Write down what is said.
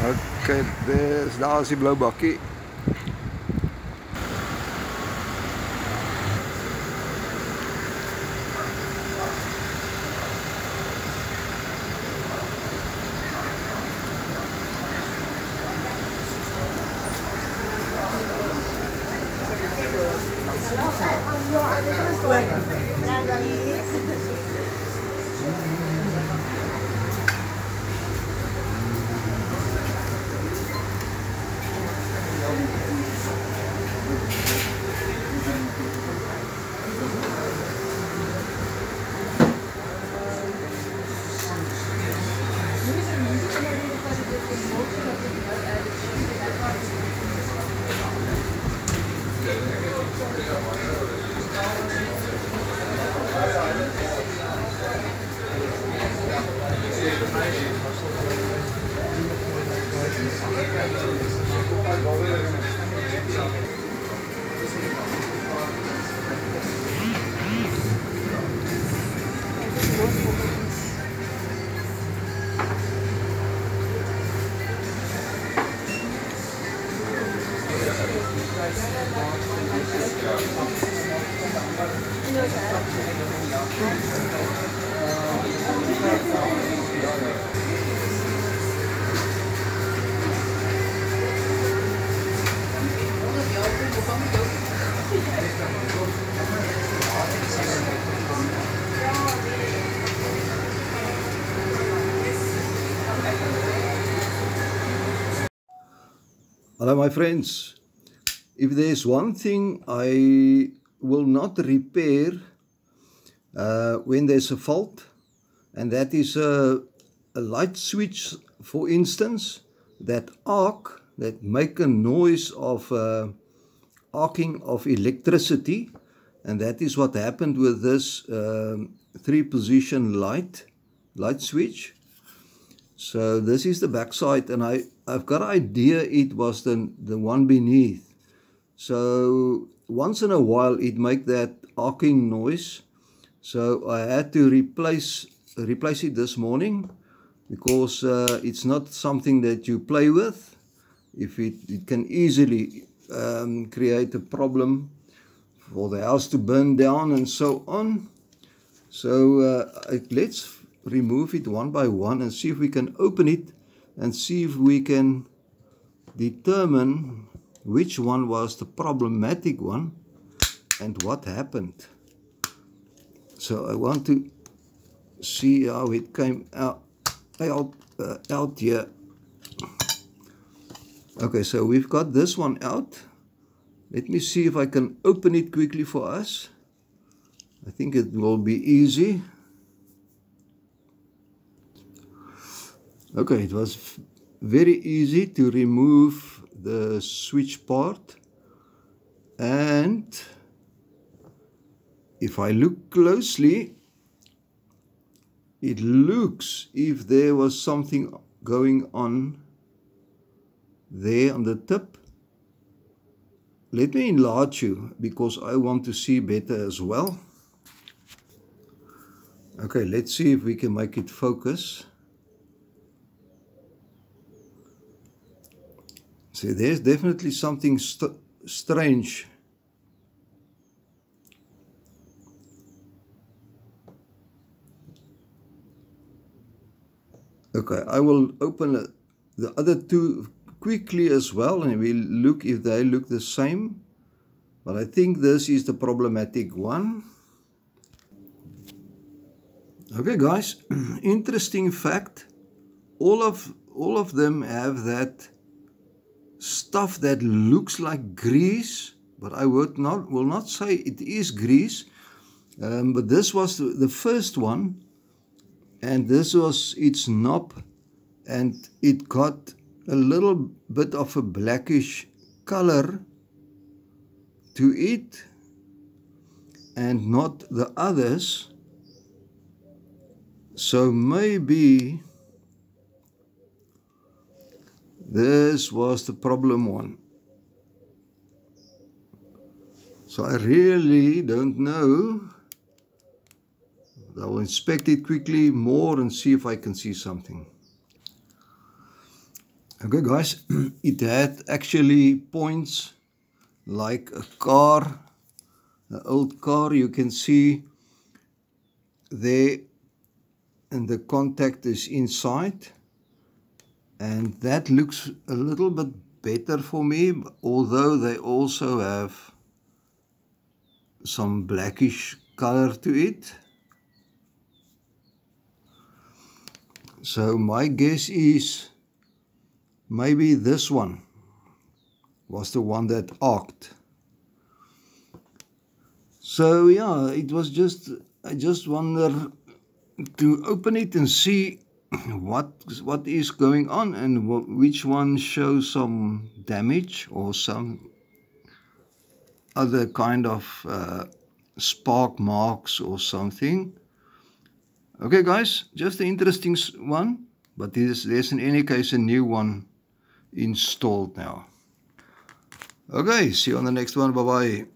Okay, daar is die blou bakkie. Hello my friends, if there's one thing I will not repair when there's a fault, and that is a light switch, for instance, that arc, that make a noise of arcing of electricity, and that is what happened with this 3-position light switch. So this is the back side, and I've got an idea it was the one beneath. So once in a while it make that arcing noise. So I had to replace it this morning, because it's not something that you play with. If it can easily create a problem for the house to burn down and so on. So let's remove it one by one and see if we can open it and see if we can determine which one was the problematic one and what happened. So I want to see how it came out here. Okay, so we've got this one out. Let me see if I can open it quickly for us. I think it will be easy. Okay, it was very easy to remove the switch part, and if I look closely, it looks if there was something going on there on the tip. Let me enlarge you because I want to see better as well. Okay, let's see if we can make it focus. So there's definitely something strange. Okay, I will open the other two quickly as well, and we'll look if they look the same. But I think this is the problematic one. Okay guys, interesting fact, all of them have that stuff that looks like grease, but I will not say it is grease, but this was the first one, and this was its knob, and it got a little bit of a blackish color to it and not the others. So maybe this was the problem one. So I really don't know. I will inspect it quickly more and see if I can see something. Okay guys, it had actually points like a car, an old car. You can see there, and the contact is inside, and that looks a little bit better for me, although they also have some blackish color to it. So my guess is maybe this one was the one that arced. So yeah, it was just, I just wonder to open it and see what is going on, and which one shows some damage or some other kind of spark marks or something. Okay guys, just an interesting one, but there's in any case a new one installed now. Okay, see you on the next one. Bye bye.